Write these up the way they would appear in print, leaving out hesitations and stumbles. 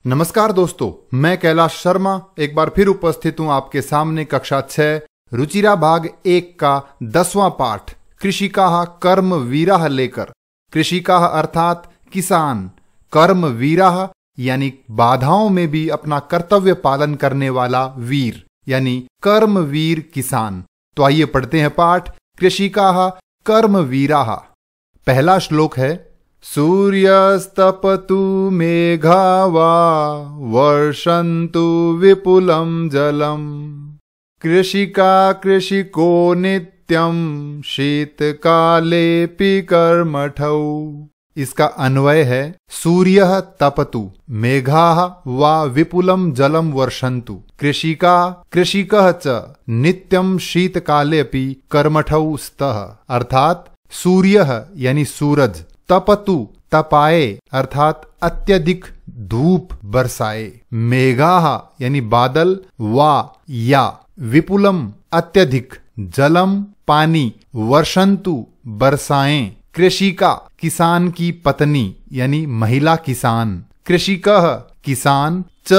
नमस्कार दोस्तों, मैं कैलाश शर्मा एक बार फिर उपस्थित हूं आपके सामने कक्षा 6 रुचिरा भाग 1 का 10वां पाठ कृषिकाः कर्म वीराः लेकर। कृषिकाः अर्थात किसान, कर्म वीराः यानी बाधाओं में भी अपना कर्तव्य पालन करने वाला वीर यानी कर्मवीर किसान। तो आइए पढ़ते हैं पाठ कृषिकाः कर्म वीराः। पहला श्लोक है सूर्यस्तपतु मेघा वा वर्षन्तु विपुलं जलम् कृषिका कृषिको नित्यं शीतकालेऽपि कर्मठौ। इसका अन्वय है सूर्यः तपतु मेघाः वा विपुलं जलं वर्षन्तु कृषिका कृषिकः च नित्यं शीतकालेऽपि कर्मठौ स्तः। अर्थात सूर्यः यानी सूरज, तपतु तपाए अर्थात अत्यधिक धूप बरसाए, मेघाः यानी बादल, वा या विपुलम अत्यधिक, जलम पानी, वर्षन्तु बरसाएं, कृषिका किसान की पत्नी यानी महिला किसान, कृषिकः किसान, च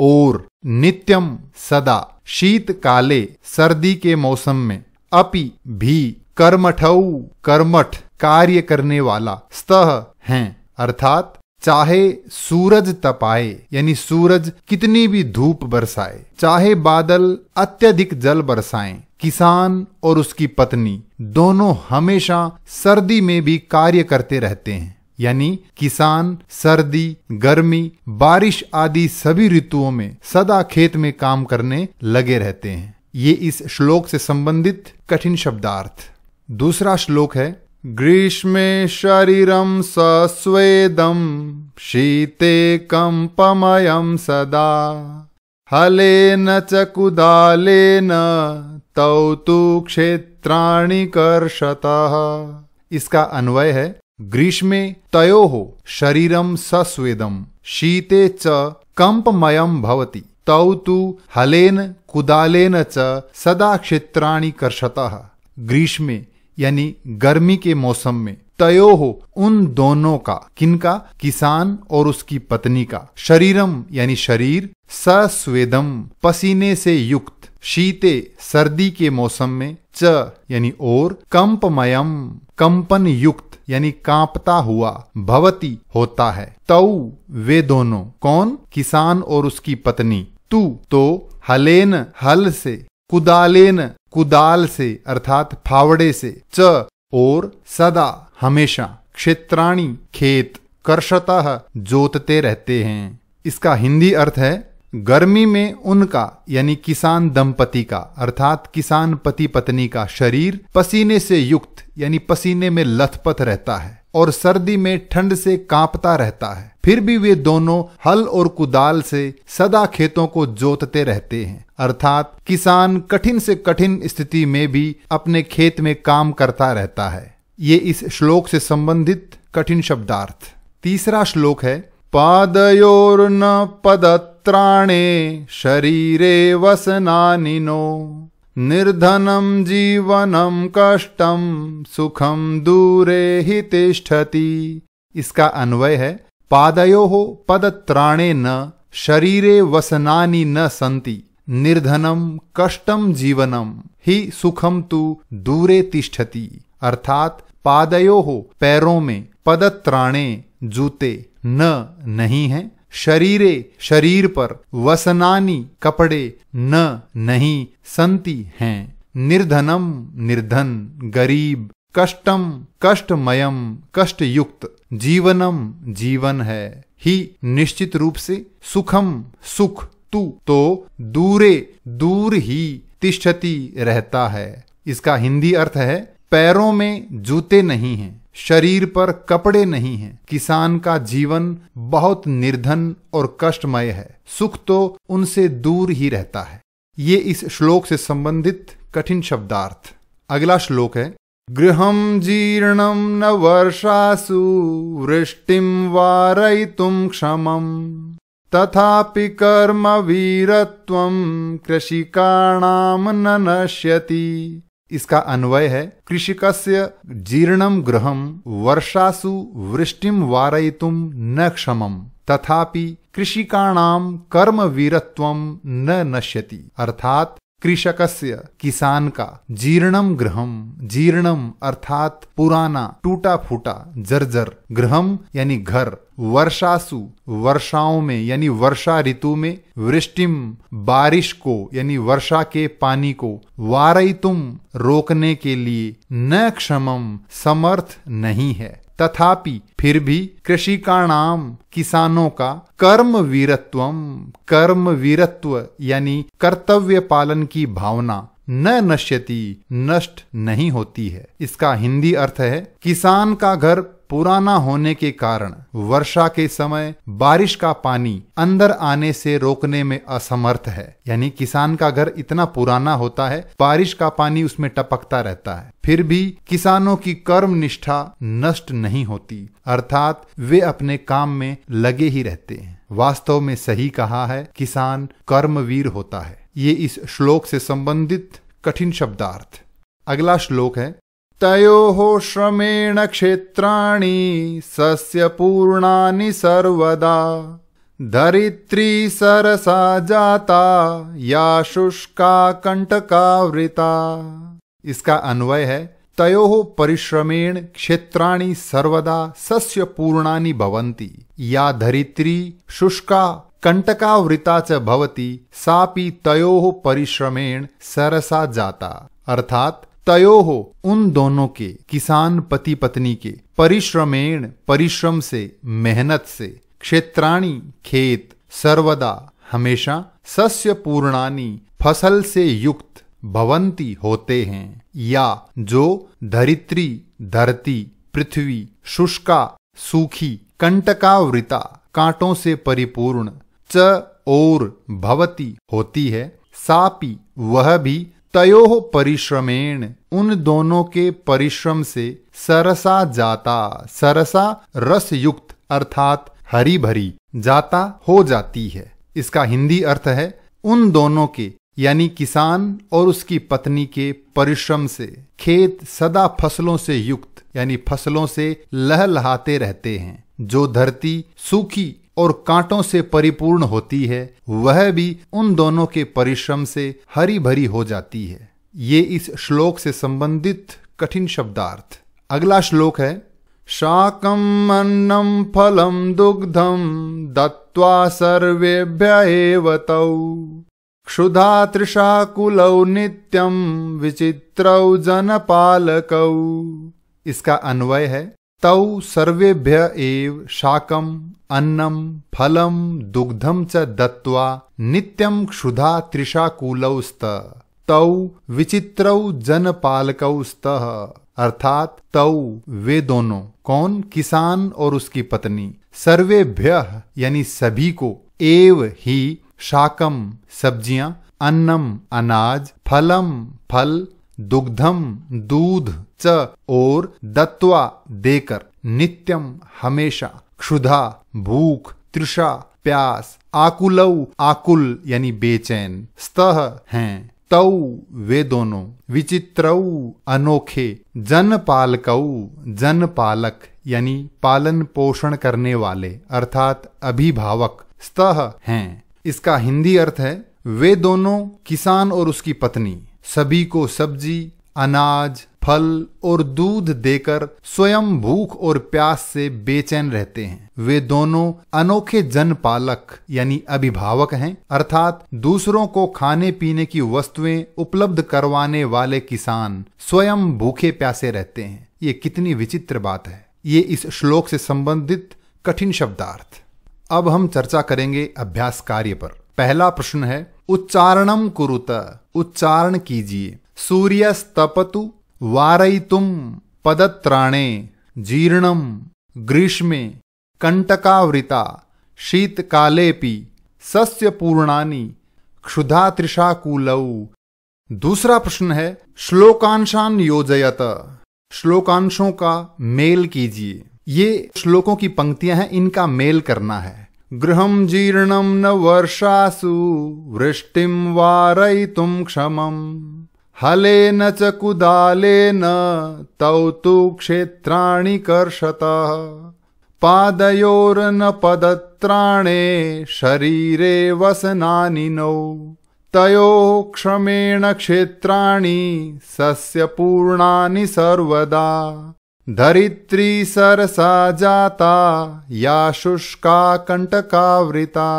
और नित्यम सदा, शीतकाले सर्दी के मौसम में, अपि भी, कर्मठौ कर्मठ कार्य करने वाला, स्तः हैं अर्थात चाहे सूरज तपाए यानी सूरज कितनी भी धूप बरसाए, चाहे बादल अत्यधिक जल बरसाएं, किसान और उसकी पत्नी दोनों हमेशा सर्दी में भी कार्य करते रहते हैं। यानी किसान सर्दी, गर्मी, बारिश आदि सभी ऋतुओं में सदा खेत में काम करने लगे रहते हैं। ये इस श्लोक से संबंधित कठिन शब्दार्थ। दूसरा श्लोक है ग्रीष्मे शरीरं सस्वेदं शीते कंपमयं सदा हलेन च कुदालेन तौ तु क्षेत्राणि कर्षतः। इसका अन्वय है ग्रीष्मे तयोः शरीरं सस्वेदं शीते च कंपमयं भवति तौ तु हलेन कुदालेन च सदा क्षेत्राणि कर्षतः। ग्रीष्मे यानी गर्मी के मौसम में, तयोः उन दोनों का, किनका, किसान और उसकी पत्नी का, शरीरम यानी शरीर, सस्वेदम पसीने से युक्त, शीते सर्दी के मौसम में, च यानी और, कंपमयम कंपन युक्त यानी कांपता हुआ, भवति होता है, तौ वे दोनों, कौन, किसान और उसकी पत्नी, तू तो, हलेन हल से, कुदालेन कुदाल से अर्थात फावड़े से, च और, सदा हमेशा, क्षेत्राणि खेत, कर्षतः जोतते रहते हैं। इसका हिंदी अर्थ है गर्मी में उनका यानी किसान दंपति का अर्थात किसान पति पत्नी का शरीर पसीने से युक्त यानी पसीने में लथपथ रहता है और सर्दी में ठंड से कांपता रहता है, फिर भी वे दोनों हल और कुदाल से सदा खेतों को जोतते रहते हैं। अर्थात किसान कठिन से कठिन स्थिति में भी अपने खेत में काम करता रहता है। ये इस श्लोक से संबंधित कठिन शब्दार्थ। तीसरा श्लोक है पादयोर्न पदत्राणे शरीरे वसनानि नो निर्धनं जीवनं कष्टं सुखं दूरे हि तिष्ठति। इसका अन्वय है पादयोः पदत्राणे न शरीरे वसनानि न सन्ति निर्धनं कष्टं जीवनं हि सुखं तु दूरे तिष्ठति। अर्थात पादयोः पैरों में, पदत्राणे जूते, न नहीं है, शरीरे शरीर पर, वसनानि कपड़े, न नहीं, संति हैं, निर्धनम निर्धन गरीब, कष्टम कष्टमयम कष्टयुक्त, जीवनम जीवन है, ही निश्चित रूप से, सुखम सुख, तू तो दूरे दूर ही, तिष्ठति रहता है। इसका हिंदी अर्थ है पैरों में जूते नहीं हैं, शरीर पर कपड़े नहीं हैं, किसान का जीवन बहुत निर्धन और कष्टमय है, सुख तो उनसे दूर ही रहता है। ये इस श्लोक से संबंधित कठिन शब्दार्थ। अगला श्लोक है गृहं जीर्णं न वर्षासु वृष्टिं वारयितुं क्षमं तथापि कर्म वीरत्वं कृषिकाणां न नश्यति। इसका अन्वय है कृषिकस्य जीर्णं गृहं वर्षासु वृष्टिं वारयितुं न क्षमं तथापि कृषिकाणाम कर्म वीरत्वम न नश्यति, अर्थात कृषकस्य, किसान का, जीर्णम गृहम, जीर्णम अर्थात पुराना, टूटा फूटा, जर्जर, गृहम यानी घर, वर्षासु वर्षाओं में यानी वर्षा ऋतु में, वृष्टिम बारिश को यानी वर्षा के पानी को, वारयितुम रोकने के लिए, न क्षमम समर्थ नहीं है, तथापि फिर भी, कृषिकाणाम किसानों का, कर्म वीरत्वम कर्म वीरत्व यानी कर्तव्य पालन की भावना, न नश्यति नष्ट नहीं होती है। इसका हिंदी अर्थ है किसान का घर पुराना होने के कारण वर्षा के समय बारिश का पानी अंदर आने से रोकने में असमर्थ है। यानी किसान का घर इतना पुराना होता है, बारिश का पानी उसमें टपकता रहता है, फिर भी किसानों की कर्म निष्ठा नष्ट नहीं होती, अर्थात वे अपने काम में लगे ही रहते हैं। वास्तव में सही कहा है, किसान कर्मवीर होता है। ये इस श्लोक से संबंधित कठिन शब्दार्थ। अगला श्लोक है, तयोः श्रमेण क्षेत्राणि सस्य पूर्णानि सर्वदा, धरित्री सरसा जाता या शुष्का कंटकावृता। इसका अन्वय है, तयोः परिश्रमेण क्षेत्राणि सर्वदा सस्य पूर्णानि भवन्ति, या धरित्री शुष्का कंटकावृता च भवति, सापि तयोः परिश्रमेण सरसा जाता। अर्थात तयोः उन दोनों के, किसान पति पत्नी के, परिश्रमेण परिश्रम से, मेहनत से, क्षेत्राणि खेत, सर्वदा हमेशा, सस्य पूर्णानि फसल से युक्त, भवन्ति होते हैं, या जो, धरित्री धरती पृथ्वी, शुष्का सूखी, कंटकावृता कांटों से परिपूर्ण, च और भवति होती है, सापि वह भी, तयोः परिश्रमेण उन दोनों के परिश्रम से, सरसा जाता, सरसा रस युक्त अर्थात हरी भरी, जाता हो जाती है। इसका हिंदी अर्थ है, उन दोनों के यानी किसान और उसकी पत्नी के परिश्रम से खेत सदा फसलों से युक्त यानी फसलों से लहलहाते रहते हैं। जो धरती सूखी और कांटों से परिपूर्ण होती है, वह भी उन दोनों के परिश्रम से हरी भरी हो जाती है। ये इस श्लोक से संबंधित कठिन शब्दार्थ। अगला श्लोक है, शाकम् अन्नं फलं दुग्धं दत्त्वा सर्वेभ्य एव तौ, क्षुधा तृषाकुलौ नित्यं विचित्रौ जनपालकौ। इसका अन्वय है, तौ सर्वेभ्य एव शाकम अन्नम फलम दुग्धम च दत्त्वा नित्यं क्षुधा तृषाकुलौ स्तः, तौ विचित्रौ जनपालकौ स्तः। अर्थात तौ वे दोनों, कौन, किसान और उसकी पत्नी, सर्वेभ्य यानी सभी को, एव ही, शाकम सब्जियां, अन्नम अनाज, फलम फल, दुग्धम दूध, च और दत्वा देकर, नित्यम हमेशा, क्षुधा भूख, तृषा प्यास, आकुलौ आकुल यानी बेचैन, स्तः हैं, तौ वे दोनों, विचित्रौ अनोखे, जनपालकौ जनपालक यानी पालन पोषण करने वाले अर्थात अभिभावक, स्तः हैं। इसका हिंदी अर्थ है, वे दोनों किसान और उसकी पत्नी सभी को सब्जी, अनाज, फल और दूध देकर स्वयं भूख और प्यास से बेचैन रहते हैं। वे दोनों अनोखे जनपालक यानी अभिभावक हैं, अर्थात दूसरों को खाने पीने की वस्तुएं उपलब्ध करवाने वाले किसान स्वयं भूखे प्यासे रहते हैं। ये कितनी विचित्र बात है। ये इस श्लोक से संबंधित कठिन शब्दार्थ। अब हम चर्चा करेंगे अभ्यास कार्य पर। पहला प्रश्न है, उच्चारणम कुरुत, उच्चारण कीजिए। सूर्यस्तपतु वारयितुम पदत्राणे, जीर्णम ग्रीष्मे, कंटकावृता शीतकालेपि, सस्य पूर्णानि क्षुधा तृषाकुलौ। दूसरा प्रश्न है, श्लोकांशान योजयत, श्लोकांशों का मेल कीजिए। ये श्लोकों की पंक्तियां हैं, इनका मेल करना है। गृहं जीर्णं न वर्षासु वृष्टिं वारयितुं क्षमं, हलेन च कुदालेन तौ तु क्षेत्राणि कर्षतः, पादयोर्न पदत्राणे शरीरे वसनानिनो तयोः क्षमेण क्षेत्राणि सस्यपूर्णानि सर्वदा धरित्री सरसा जाता या शुष्का कंटकावृता।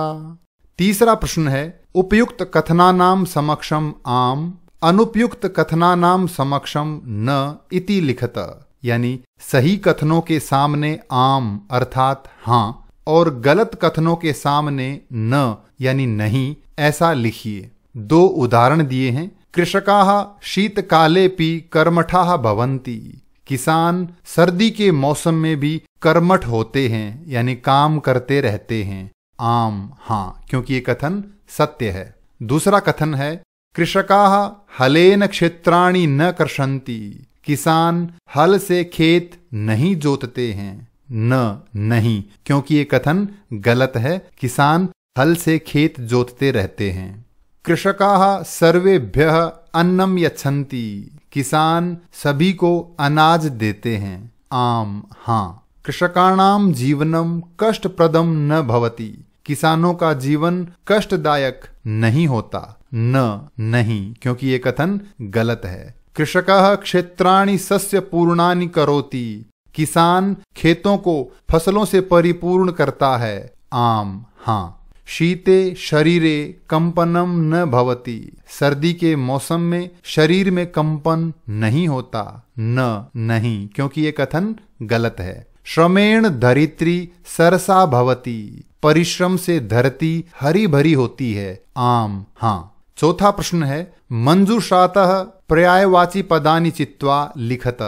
तीसरा प्रश्न है, उपयुक्त कथनानाम समक्षम आम अनुपयुक्त कथनानाम समक्षम न इति लिखत, यानी सही कथनों के सामने आम अर्थात हाँ और गलत कथनों के सामने न यानी नहीं ऐसा लिखिए। दो उदाहरण दिए हैं। कृषकाः शीतकालेपि कर्मठाः भवन्ति, किसान सर्दी के मौसम में भी कर्मठ होते हैं यानी काम करते रहते हैं। आम हाँ, क्योंकि ये कथन सत्य है। दूसरा कथन है, कृषकाः हलेन क्षेत्राणि न कर्षन्ति, किसान हल से खेत नहीं जोतते हैं। न नहीं, क्योंकि ये कथन गलत है, किसान हल से खेत जोतते रहते हैं। कृषकाः सर्वेभ्यः अन्नम यच्छन्ति, किसान सभी को अनाज देते हैं। आम हाँ। कृषकाणाम जीवनम कष्टप्रदम न भवति, किसानों का जीवन कष्टदायक नहीं होता। न नहीं, क्योंकि ये कथन गलत है। कृषकः क्षेत्राणि सस्य पूर्णानि करोति, किसान खेतों को फसलों से परिपूर्ण करता है। आम हाँ। शीते शरीरे कंपनम न भवति, सर्दी के मौसम में शरीर में कंपन नहीं होता। न नहीं, क्योंकि ये कथन गलत है। श्रमेण धरित्री सरसा भवति, परिश्रम से धरती हरी भरी होती है। आम हाँ। चौथा प्रश्न है, मंजूषातः पर्यायवाची पदानि चित्वा लिखत,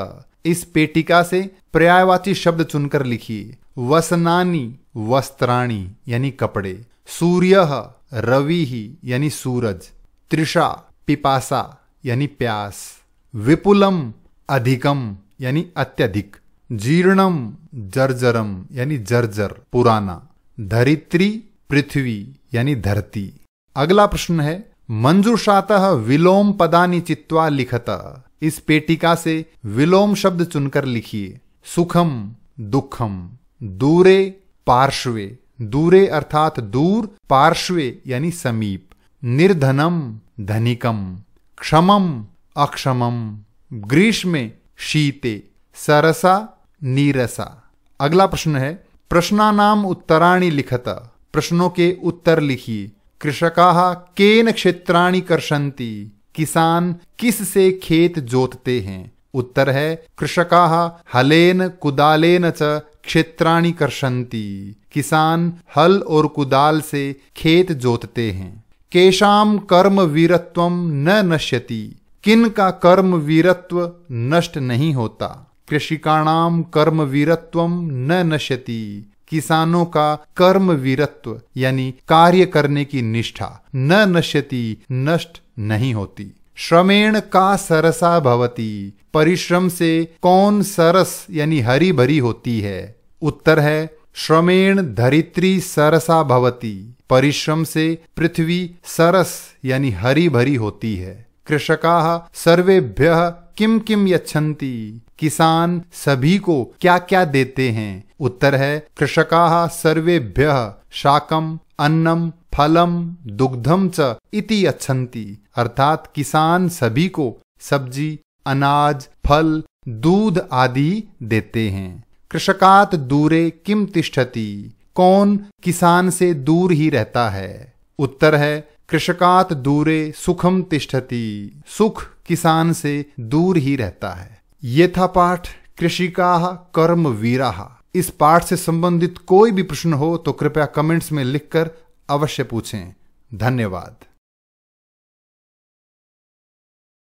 इस पेटिका से पर्यायवाची शब्द चुनकर लिखिए। वसनानि वस्त्राणि यानी कपड़े, सूर्यः रविः यानी सूरज, तृषा पिपासा यानी प्यास, विपुलम अधिकम यानी अत्यधिक, जीर्णम जर्जरम यानी जर्जर पुराना, धरित्री पृथ्वी यानी धरती। अगला प्रश्न है, मंजूषातः विलोम पदानि चित्वा लिखत, इस पेटिका से विलोम शब्द चुनकर लिखिए। सुखम दुखम, दूरे पार्श्वे, दूरे अर्थात दूर, पार्श्वे यानी समीप, निर्धनम धनिकम, क्षमम अक्षमम, ग्रीष्मे शीते, सरसा नीरसा। अगला प्रश्न है, प्रश्नानाम उत्तराणि लिखत, प्रश्नों के उत्तर लिखिए। कृषकाः केन क्षेत्राणि कर्षन्ति, किसान किस से खेत जोतते हैं। उत्तर है, कृषकाः हलेन कुदालेन च क्षेत्राणि कर्षन्ति, किसान हल और कुदाल से खेत जोतते हैं। केशाम कर्म वीरत्वम न नश्यति, किन का कर्म वीरत्व नष्ट नहीं होता। कृषिकाणाम कर्म वीरत्वम न नश्यति, किसानों का कर्म वीरत्व यानी कार्य करने की निष्ठा न नश्यति नष्ट नहीं होती। श्रमेण का सरसा भवति, परिश्रम से कौन सरस यानी हरी भरी होती है। उत्तर है, श्रमेण धरित्री सरसा भवति, परिश्रम से पृथ्वी सरस यानी हरी भरी होती है। कृषकाः सर्वेभ्यः किम किम यच्छन्ति, किसान सभी को क्या क्या देते हैं। उत्तर है, कृषकाः सर्वेभ्यः शाकम अन्नम फलम दुग्धम च इति यच्छन्ति, अर्थात किसान सभी को सब्जी अनाज फल दूध आदि देते हैं। कृषकात् दूरे किम तिष्ठति, कौन किसान से दूर ही रहता है। उत्तर है, कृषकात् दूरे सुखम तिष्ठति, सुख किसान से दूर ही रहता है। ये था पाठ कृषिकाः कर्म वीराः। इस पाठ से संबंधित कोई भी प्रश्न हो तो कृपया कमेंट्स में लिखकर अवश्य पूछें। धन्यवाद।